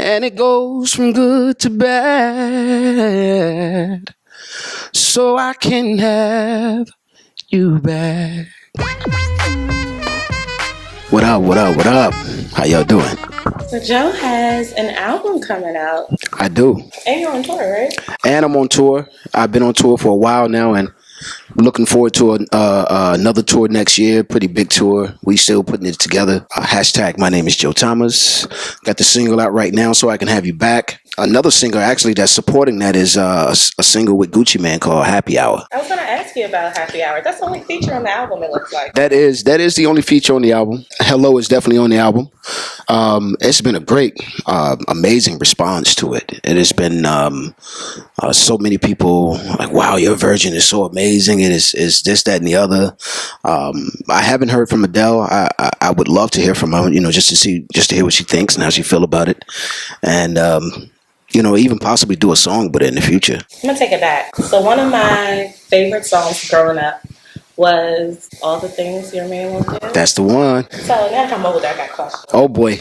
and it goes from good to bad, so I can have you back. What up, what up, what up? How y'all doing? So Joe has an album coming out. I do. And you're on tour, right? And I'm on tour. I've been on tour for a while now, and looking forward to another tour next year. Pretty big tour. We still putting it together. Hashtag MYNAMEISJOETHOMAS. Got the single out right now, So I Can Have You Back. Another singer actually that's supporting that is a single with Gucci Mane called Happy Hour. I was going to ask you about Happy Hour. That's the only feature on the album, it looks like. That is the only feature on the album. Hello is definitely on the album. It's been a great, amazing response to it. It has been so many people like, wow, your version is so amazing. It is this, that, and the other. I haven't heard from Adele. I would love to hear from her, just to hear what she thinks and how she feel about it. And even possibly do a song with it in the future. I'm going to take it back. So one of my favorite songs growing up was All the Things Your Man Will Do. That's the one. So now that I'm older, I got questions. Oh, boy.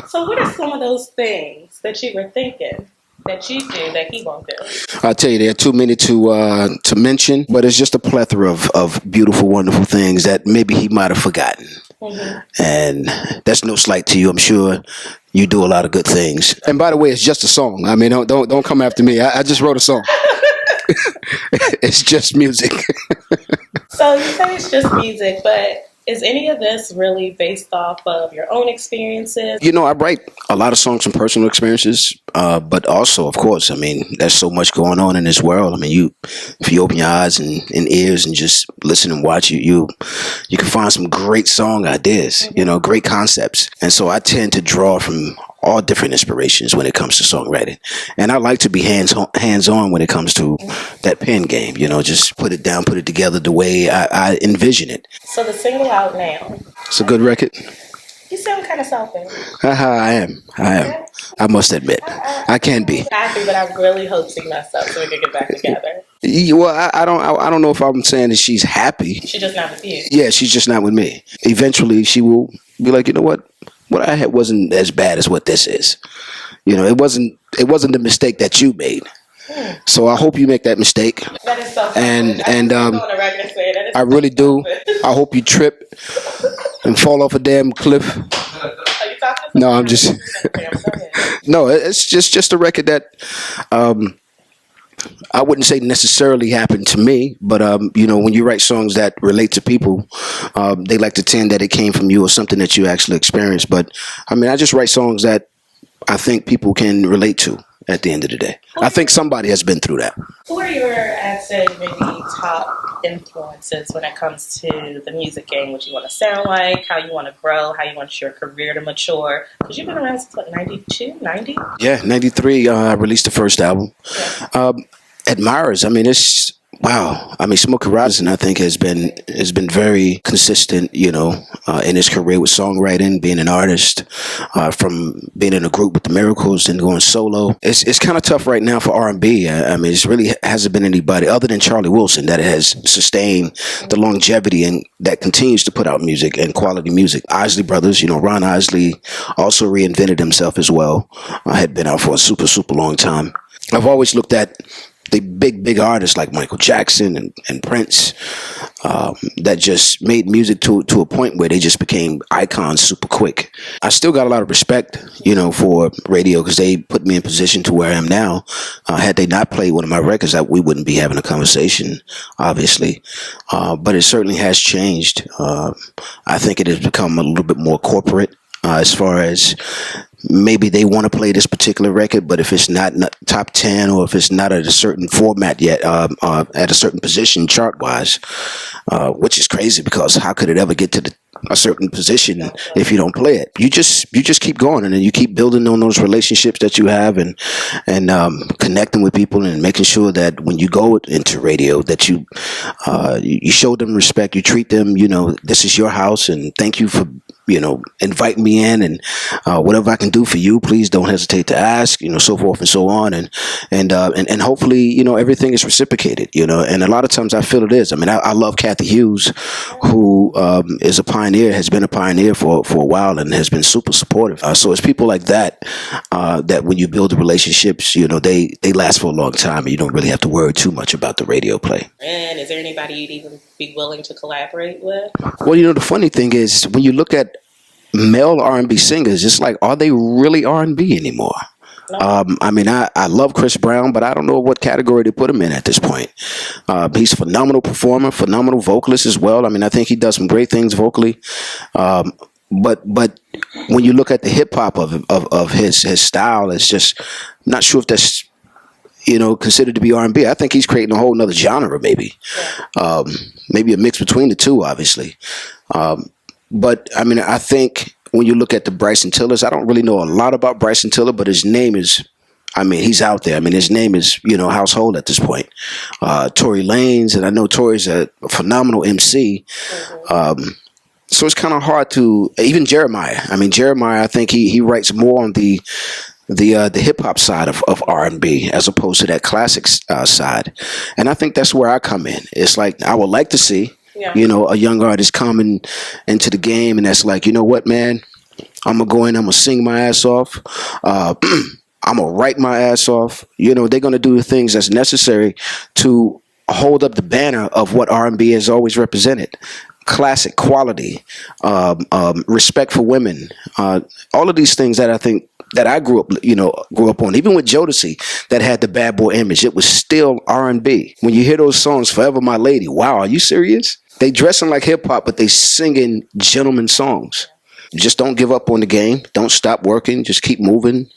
So what are some of those things that you were thinking that you do that he won't do? I'll tell you, there are too many to mention, but it's just a plethora of beautiful, wonderful things that maybe he might have forgotten. Mm-hmm. And that's no slight to you. I'm sure you do a lot of good things. And by the way, it's just a song. I mean, don't come after me. I just wrote a song. It's just music. So you say it's just music, but is any of this really based off of your own experiences? I write a lot of songs from personal experiences, but also, of course, I mean, there's so much going on in this world. I mean, if you open your eyes and ears and just listen and watch, you can find some great song ideas, mm-hmm. Great concepts. And so I tend to draw from all different inspirations when it comes to songwriting. And I like to be hands-on when it comes to that pen game, just put it down, put it together the way I envision it. So the single out now. It's a good record. You sound kind of selfish. I am. I must admit. I can be. Happy, but I really hope she messed up so we can get back together. Well, I don't know if I'm saying that she's happy. She's just not with you. Yeah, she's just not with me. Eventually, she will be like, you know what I had wasn't as bad as what this is. It wasn't the mistake that you made. So I hope you make that mistake. That is so and I really do. I hope you trip and fall off a damn cliff. Are you talking? No, I'm just. No, it's just a record that I wouldn't say necessarily happened to me, but when you write songs that relate to people, they like to tend that it came from you or something that you actually experienced. But I mean, I just write songs that I think people can relate to at the end of the day. I think somebody has been through that. Who are your, I'd say, maybe top influences when it comes to the music game? What you want to sound like, how you want to grow, how you want your career to mature? Because you've been around since, 92, 90? Yeah, 93, I released the first album. Yeah. Admirers, I mean, it's... Wow. I mean, Smokey Robinson, I think, has been very consistent, in his career with songwriting, being an artist, from being in a group with the Miracles and going solo. It's kind of tough right now for R&B. I mean, it's really hasn't been anybody other than Charlie Wilson that has sustained the longevity and that continues to put out music and quality music. Isley Brothers, Ron Isley also reinvented himself as well. Had been out for a super, super long time. I've always looked at the big artists like Michael Jackson and Prince that just made music to a point where they just became icons super quick. I still got a lot of respect, for radio because they put me in position to where I am now. Had they not played one of my records, we wouldn't be having a conversation, obviously. But it certainly has changed. I think it has become a little bit more corporate. As far as maybe they want to play this particular record, but if it's not top 10 or if it's not at a certain format yet, at a certain position chart-wise, which is crazy because how could it ever get to a certain position if you don't play it? You just keep going and then you keep building on those relationships that you have and connecting with people and making sure that when you go into radio that you show them respect, you treat them, this is your house and thank you for invite me in, and whatever I can do for you, please don't hesitate to ask, so forth and so on, and hopefully, everything is reciprocated, and a lot of times I feel it is. I mean, I love Kathy Hughes, who is a pioneer, has been a pioneer for a while, and has been super supportive. So it's people like that that when you build the relationships, they last for a long time, and you don't really have to worry too much about the radio play. And is there anybody you'd even be willing to collaborate with? Well, the funny thing is, when you look at male R&B singers, it's like, are they really R&B anymore? No. I mean, I love Chris Brown, but I don't know what category to put him in at this point. He's a phenomenal performer, phenomenal vocalist as well. I mean, I think he does some great things vocally. But when you look at the hip hop of his style, it's just, I'm not sure if that's considered to be R&B. I think he's creating a whole nother genre, maybe. Maybe a mix between the two, obviously. But I mean, I think when you look at the Bryson Tillers, I don't really know a lot about Bryson Tiller, but his name is, I mean, he's out there. I mean, his name is, household at this point. Tory Lanez, and I know Tory's a phenomenal MC. So it's kind of hard to, even Jeremiah. I mean, Jeremiah, I think he writes more on the hip hop side of R&B as opposed to that classic side. And I think that's where I come in. It's like, I would like to see, a young artist coming into the game, and that's like, you know what, man, I'm going to go in, I'm going to sing my ass off. I'm going to write my ass off. They're going to do the things that's necessary to hold up the banner of what R&B has always represented. Classic quality, respect for women, all of these things that I think that I grew up on. Even with Jodeci, that had the bad boy image, it was still R&B. When you hear those songs, Forever My Lady, wow, are you serious? They dressing like hip hop, but they singing gentleman songs. Just don't give up on the game. Don't stop working. Just keep moving.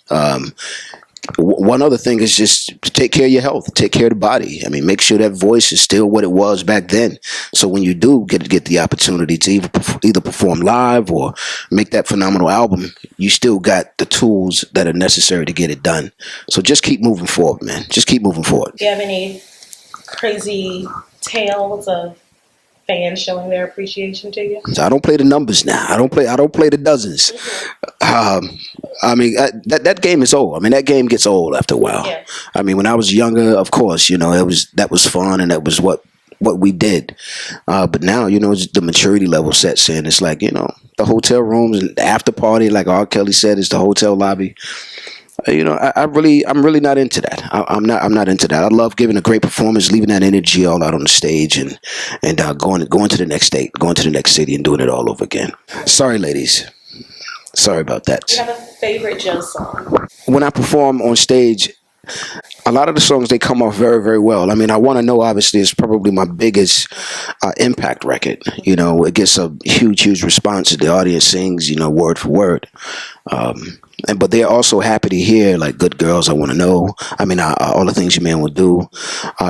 One other thing is just to take care of your health, take care of the body. I mean, make sure that voice is still what it was back then. So when you do get the opportunity to either perform live or make that phenomenal album, you still got the tools that are necessary to get it done. So just keep moving forward, man. Just keep moving forward. Do you have any crazy tales of fans showing their appreciation to you? So I don't play the numbers now. I don't play the dozens. I mean, that game is old. I mean, that game gets old after a while. Yeah. I mean, when I was younger, of course, that was fun, and that was what we did. But now, the maturity level sets in. It's like, the hotel rooms and the after party, like R. Kelly said, is the hotel lobby. I'm really not into that. I'm not into that. I love giving a great performance, leaving that energy all out on the stage, and going to the next state, going to the next city, and doing it all over again. Sorry, ladies. Sorry about that. Do you have a favorite Joe song? When I perform on stage, a lot of the songs, they come off very, very well. I mean, I Want to Know, obviously, is probably my biggest impact record. It gets a huge response. The audience sings, word for word. But they're also happy to hear, like, Good Girls, I Want to Know. I mean, All the Things Your Man Would Do.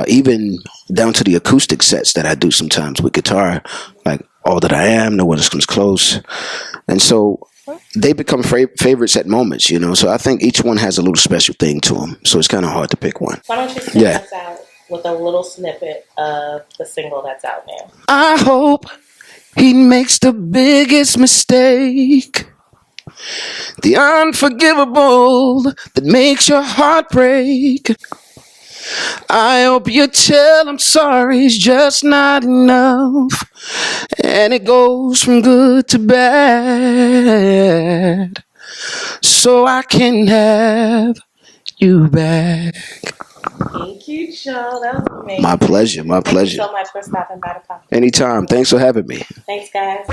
Even down to the acoustic sets that I do sometimes with guitar, like All That I Am, No One Else Comes Close. And so they become favorites at moments, So I think each one has a little special thing to them. So it's kind of hard to pick one. Why don't you sing us out with a little snippet of the single that's out now? I hope he makes the biggest mistake, the unforgivable that makes your heart break. I hope you tell him sorry is just not enough, and it goes from good to bad, so I can have you back. Thank you, Joe. That was amazing. My pleasure. Thank you so much for stopping by the podcast. Anytime. Thanks for having me. Thanks, guys.